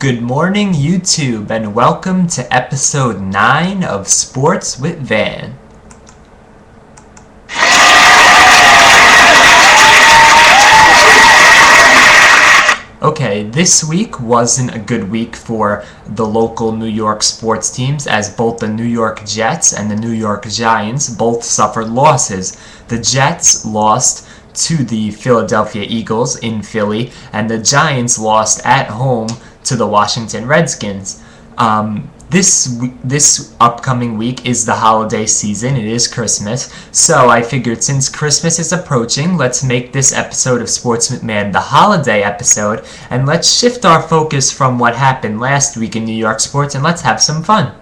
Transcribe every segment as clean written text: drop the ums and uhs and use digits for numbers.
Good morning, YouTube, and welcome to episode 9 of Sports with V.A.N. Okay, this week wasn't a good week for the local New York sports teams, as both the New York Jets and the New York Giants both suffered losses. The Jets lost to the Philadelphia Eagles in Philly, and the Giants lost at home to the Washington Redskins. This upcoming week is the holiday season. It is Christmas, so I figured since Christmas is approaching, let's make this episode of Sports with V.A.N the holiday episode, and let's shift our focus from what happened last week in New York sports, and let's have some fun.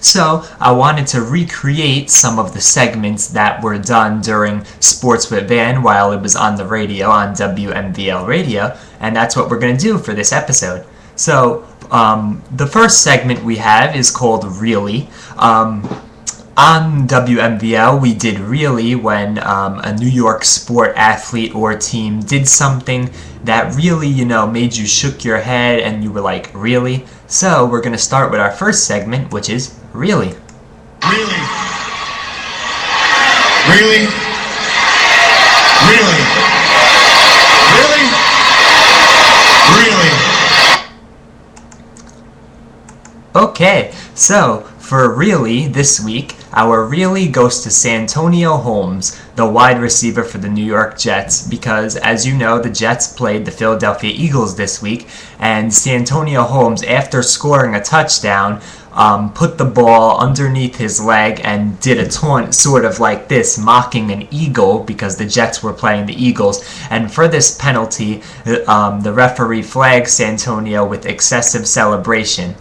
So I wanted to recreate some of the segments that were done during Sports with V.A.N while it was on the radio, on WMVL radio, and that's what we're going to do for this episode. So the first segment we have is called Really. On WMVL, we did Really when a New York sport athlete or team did something that really, made you shook your head and you were like, really? So we're going to start with our first segment, which is Really. Really? Really? Really? Really? Really? Okay, so for Really this week, our Really goes to Santonio Holmes, the wide receiver for the New York Jets, because as you know, the Jets played the Philadelphia Eagles this week, and Santonio Holmes, after scoring a touchdown, put the ball underneath his leg and did a taunt sort of like this, mocking an eagle because the Jets were playing the Eagles. And for this penalty, the referee flagged Santonio with excessive celebration.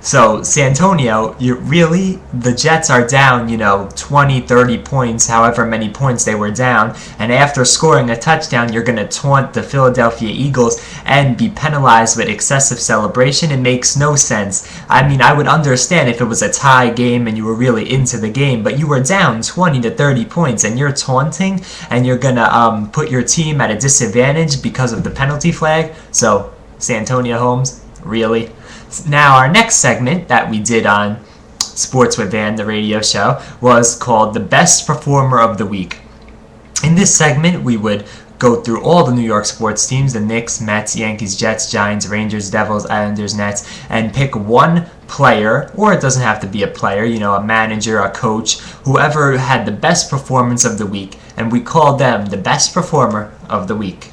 So, Santonio, the Jets are down, 20, 30 points, however many points they were down, and after scoring a touchdown, you're going to taunt the Philadelphia Eagles and be penalized with excessive celebration. It makes no sense. I mean, I would understand if it was a tie game and you were really into the game, but you were down 20 to 30 points and you're taunting and you're going to put your team at a disadvantage because of the penalty flag. So, Santonio Holmes, really? Now, our next segment that we did on Sports with V.A.N, the radio show, was called The Best Performer of the Week. In this segment, we would go through all the New York sports teams, the Knicks, Mets, Yankees, Jets, Giants, Rangers, Devils, Islanders, Nets, and pick one player, or it doesn't have to be a player, a manager, a coach, whoever had the best performance of the week, and we called them the Best Performer of the Week.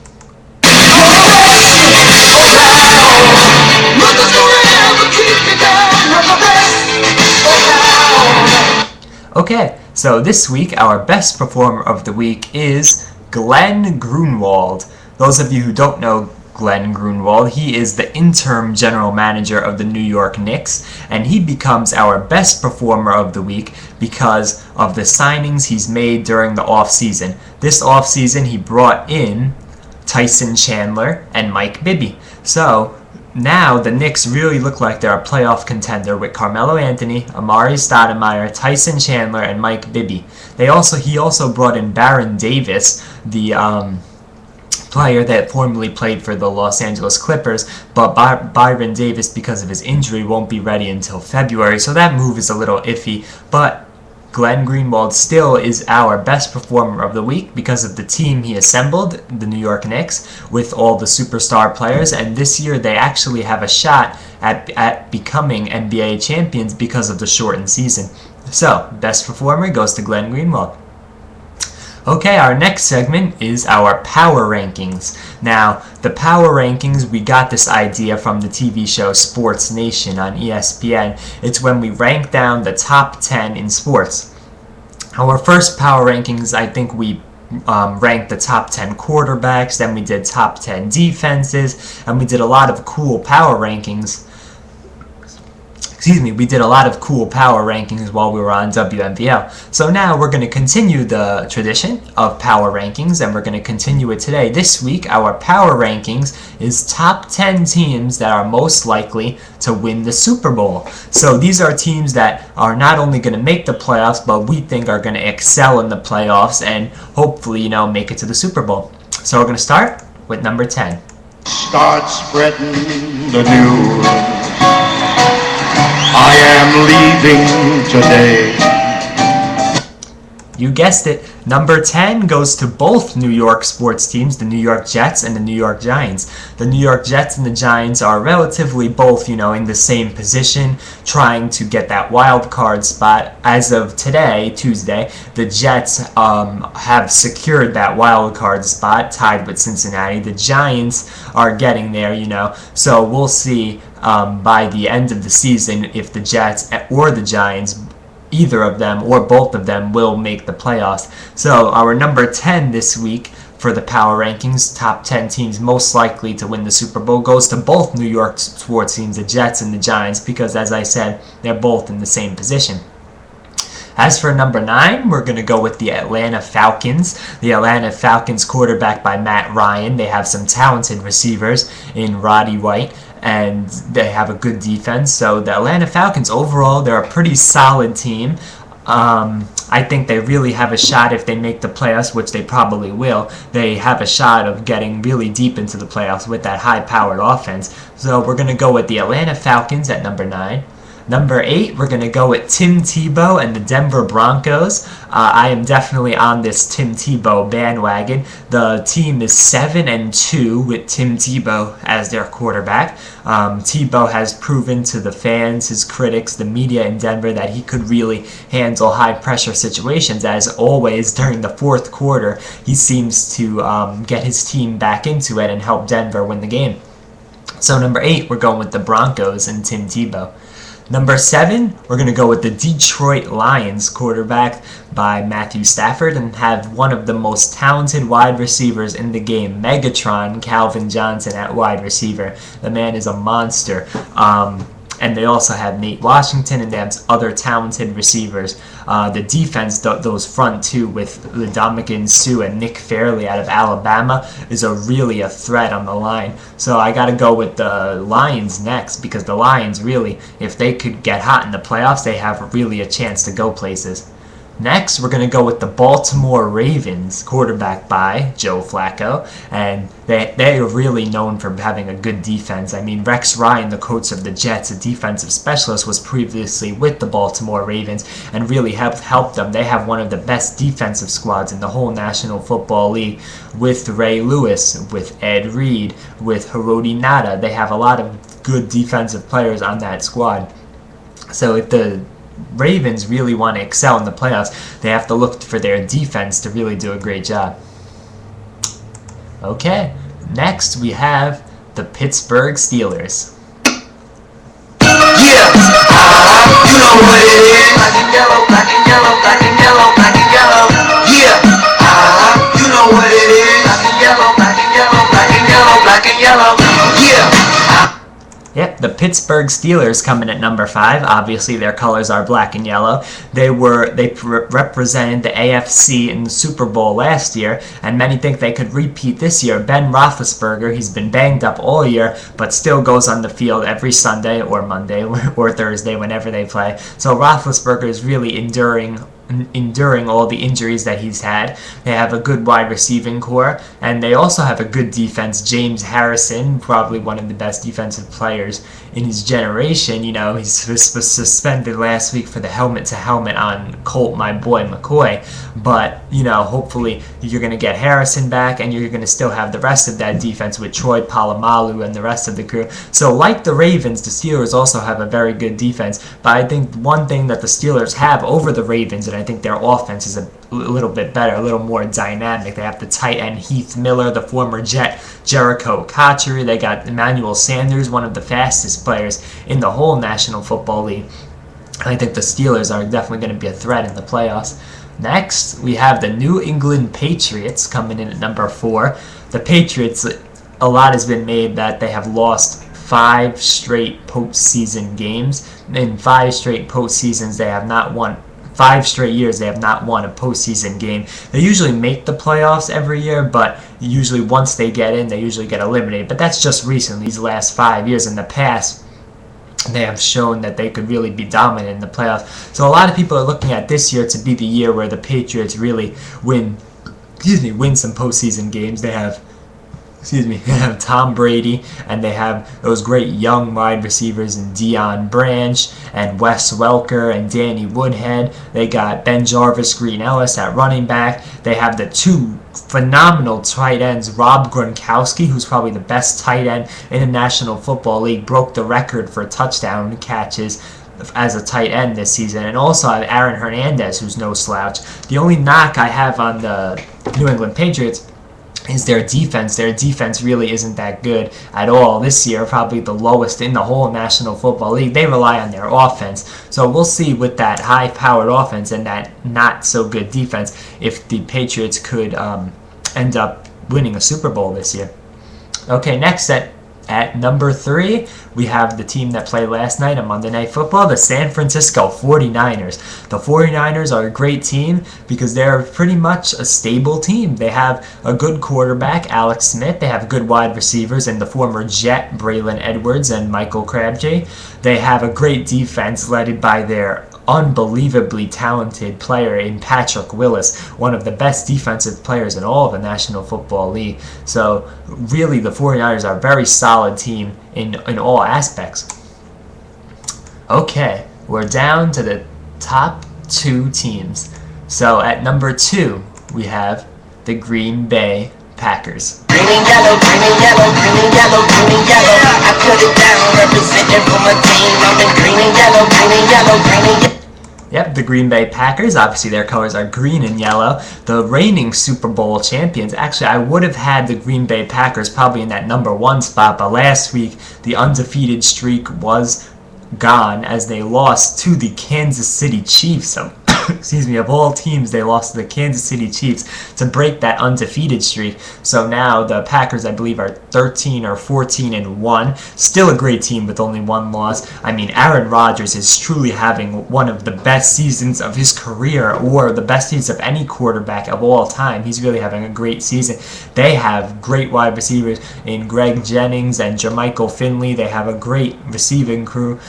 Okay, so this week our best performer of the week is Glenn Grunwald. Those of you who don't know Glenn Grunwald, he is the interim general manager of the New York Knicks, and he becomes our best performer of the week because of the signings he's made during the offseason. This offseason he brought in Tyson Chandler and Mike Bibby. So now the Knicks really look like they're a playoff contender with Carmelo Anthony, Amari Stoudemire, Tyson Chandler, and Mike Bibby. He also brought in Baron Davis, the player that formerly played for the Los Angeles Clippers, but Byron Davis, because of his injury, won't be ready until February, so that move is a little iffy, but Glenn Grunwald still is our best performer of the week because of the team he assembled, the New York Knicks, with all the superstar players, and this year they actually have a shot at becoming NBA champions because of the shortened season. So, best performer goes to Glenn Grunwald. Okay, our next segment is our Power Rankings. Now, the Power Rankings, we got this idea from the TV show Sports Nation on ESPN. It's when we rank down the top 10 in sports. Our first Power Rankings, I think we ranked the top 10 quarterbacks, then we did top 10 defenses, and we did a lot of cool Power Rankings. We did a lot of cool power rankings while we were on WMVL. So now we're going to continue the tradition of power rankings, and we're going to continue it today. This week, our power rankings is top 10 teams that are most likely to win the Super Bowl. So these are teams that are not only going to make the playoffs, but we think are going to excel in the playoffs and hopefully, make it to the Super Bowl. So we're going to start with number 10. Start spreading the news. I am leaving today. You guessed it. Number 10 goes to both New York sports teams, the New York Jets and the New York Giants. The New York Jets and the Giants are relatively both, in the same position, trying to get that wild card spot. As of today, Tuesday, the Jets have secured that wild card spot, tied with Cincinnati. The Giants are getting there, so we'll see by the end of the season if the Jets or the Giants, either of them or both of them, will make the playoffs. So our number 10 this week for the power rankings, top 10 teams most likely to win the Super Bowl, goes to both New York sports teams, the Jets and the Giants, because as I said, they're both in the same position. As for number 9, we're going to go with the Atlanta Falcons. The Atlanta Falcons, quarterbacked by Matt Ryan. They have some talented receivers in Roddy White, and they have a good defense. So the Atlanta Falcons, overall, they're a pretty solid team. I think they really have a shot if they make the playoffs, which they probably will. They have a shot of getting really deep into the playoffs with that high-powered offense. So we're going to go with the Atlanta Falcons at number 9. Number 8, we're going to go with Tim Tebow and the Denver Broncos. I am definitely on this Tim Tebow bandwagon. The team is 7-2 with Tim Tebow as their quarterback. Tebow has proven to the fans, his critics, the media in Denver that he could really handle high-pressure situations. As always, during the fourth quarter, he seems to get his team back into it and help Denver win the game. So number 8, we're going with the Broncos and Tim Tebow. Number 7, we're going to go with the Detroit Lions, quarterbacked by Matthew Stafford, and have one of the most talented wide receivers in the game, Megatron Calvin Johnson at wide receiver. The man is a monster. And they also have Nate Washington, and they have other talented receivers. The defense, those front two with Ndamukong Suh and Nick Fairley out of Alabama, is really a threat on the line. So I got to go with the Lions next, because the Lions really, if they could get hot in the playoffs, they have really a chance to go places. Next, we're going to go with the Baltimore Ravens, quarterbacked by Joe Flacco, and they are really known for having a good defense. I mean, Rex Ryan, the coach of the Jets, a defensive specialist, was previously with the Baltimore Ravens and really helped them. They have one of the best defensive squads in the whole National Football League, with Ray Lewis, with Ed Reed, with Hiroti Nada. They have a lot of good defensive players on that squad. So if the Ravens really want to excel in the playoffs, they have to look for their defense to really do a great job. Okay, next we have the Pittsburgh Steelers. Yeah, you know what it is. Black and yellow, black and yellow, black and yellow, black and yellow. Yeah, you know what it is. Black and yellow, black and yellow, black and yellow, black and yellow. Yeah. Yep, the Pittsburgh Steelers come in at number 5. Obviously, their colors are black and yellow. They represented the AFC in the Super Bowl last year, and many think they could repeat this year. Ben Roethlisberger, he's been banged up all year, but still goes on the field every Sunday or Monday or Thursday whenever they play. So Roethlisberger is really enduring all the injuries that he's had. They have a good wide receiving core, and they also have a good defense. James Harrison, probably one of the best defensive players in his generation. He's was suspended last week for the helmet-to-helmet on Colt, my boy McCoy. But, hopefully you're going to get Harrison back, and you're going to still have the rest of that defense with Troy Polamalu and the rest of the crew. So like the Ravens, the Steelers also have a very good defense. But I think one thing that the Steelers have over the Ravens, and I think their offense is a little bit better, a little more dynamic. They have the tight end Heath Miller, the former Jet Jericho Cotchery. They got Emmanuel Sanders, one of the fastest players in the whole National Football League. I think the Steelers are definitely going to be a threat in the playoffs. Next, we have the New England Patriots coming in at number 4. The Patriots, a lot has been made that they have lost 5 straight postseason games. In 5 straight postseasons, they have not won. 5 straight years they have not won a postseason game. They usually make the playoffs every year, but usually once they get in, they usually get eliminated. But that's just recently, these last 5 years. In the past, they have shown that they could really be dominant in the playoffs. So a lot of people are looking at this year to be the year where the Patriots really win some postseason games. They have excuse me, they have Tom Brady, and they have those great young wide receivers in Deion Branch and Wes Welker and Danny Woodhead. They got Ben Jarvis, Green Ellis at running back. They have the two phenomenal tight ends, Rob Gronkowski, who's probably the best tight end in the National Football League, broke the record for touchdown catches as a tight end this season, and also I have Aaron Hernandez, who's no slouch. The only knock I have on the New England Patriots is their defense. Their defense really isn't that good at all this year, probably the lowest in the whole National Football League. They rely on their offense. So we'll see with that high-powered offense and that not-so-good defense if the Patriots could end up winning a Super Bowl this year. Okay, next at number 3, we have the team that played last night on Monday Night Football, the San Francisco 49ers. The 49ers are a great team because they're pretty much a stable team. They have a good quarterback, Alex Smith. They have good wide receivers and the former Jet, Braylon Edwards and Michael Crabtree. They have a great defense led by their unbelievably talented player in Patrick Willis, one of the best defensive players in all of the National Football League. So really the 49ers are a very solid team in all aspects. Okay, we're down to the top 2 teams. So at number 2, we have the Green Bay Packers. Green and yellow, green and yellow, green and yellow, green and yellow. I put it down, representing for my team. I'm in green and yellow, green and yellow, green and yellow. Yep, the Green Bay Packers, obviously their colors are green and yellow. The reigning Super Bowl champions. Actually, I would have had the Green Bay Packers probably in that number 1 spot, but last week the undefeated streak was gone as they lost to the Kansas City Chiefs. Excuse me, of all teams, they lost to the Kansas City Chiefs to break that undefeated streak. So now the Packers, I believe, are 13 or 14-1. Still a great team with only 1 loss. I mean, Aaron Rodgers is truly having one of the best seasons of his career, or the best seasons of any quarterback of all time. He's really having a great season. They have great wide receivers in Greg Jennings and Jermichael Finley. They have a great receiving crew.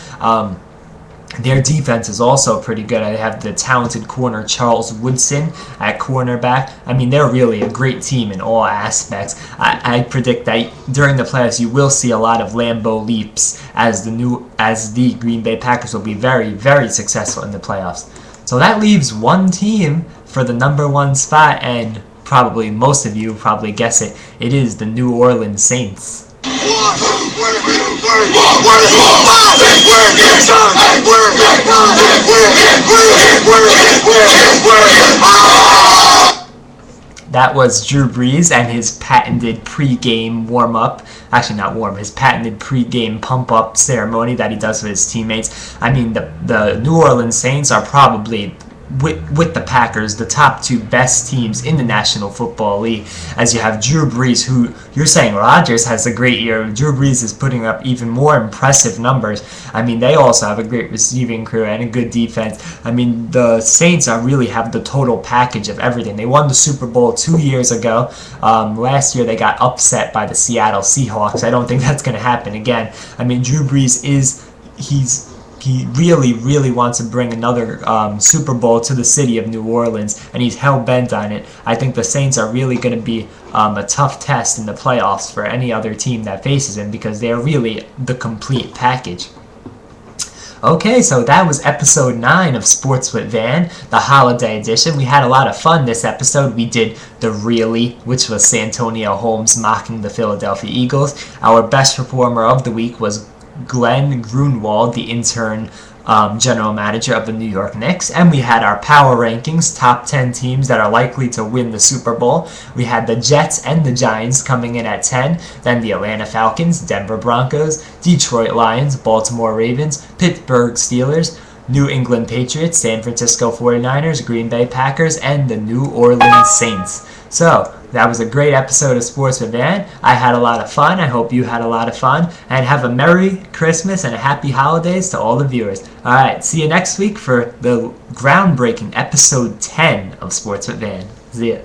Their defense is also pretty good. I have the talented corner Charles Woodson at cornerback. I mean, they're really a great team in all aspects. I predict that during the playoffs you will see a lot of Lambeau leaps as the Green Bay Packers will be very, very successful in the playoffs. So that leaves one team for the number 1 spot, and probably most of you probably guess it. It is the New Orleans Saints. That was Drew Brees and his patented pre-game warm-up. Actually, not warm. His patented pre-game pump-up ceremony that he does with his teammates. I mean, the New Orleans Saints are probably, with the Packers, the top 2 best teams in the National Football League, as you have Drew Brees, who you're saying Rodgers has a great year. Drew Brees is putting up even more impressive numbers. I mean, they also have a great receiving crew and a good defense. I mean, the Saints really have the total package of everything. They won the Super Bowl 2 years ago. Last year they got upset by the Seattle Seahawks. I don't think that's going to happen again. I mean, Drew Brees he really, really wants to bring another Super Bowl to the city of New Orleans, and he's hell-bent on it. I think the Saints are really going to be a tough test in the playoffs for any other team that faces him, because they're really the complete package. Okay, so that was episode 9 of Sports with Van, the holiday edition. We had a lot of fun this episode. We did the Really, which was Santonio Holmes mocking the Philadelphia Eagles. Our best performer of the week was Glenn Grunwald, the intern general manager of the New York Knicks. And we had our power rankings, top 10 teams that are likely to win the Super Bowl. We had the Jets and the Giants coming in at 10, then the Atlanta Falcons, Denver Broncos, Detroit Lions, Baltimore Ravens, Pittsburgh Steelers, New England Patriots, San Francisco 49ers, Green Bay Packers, and the New Orleans Saints. So, that was a great episode of Sports with Van. I had a lot of fun. I hope you had a lot of fun. And have a Merry Christmas and a Happy Holidays to all the viewers. Alright, see you next week for the groundbreaking episode 10 of Sports with Van. See ya.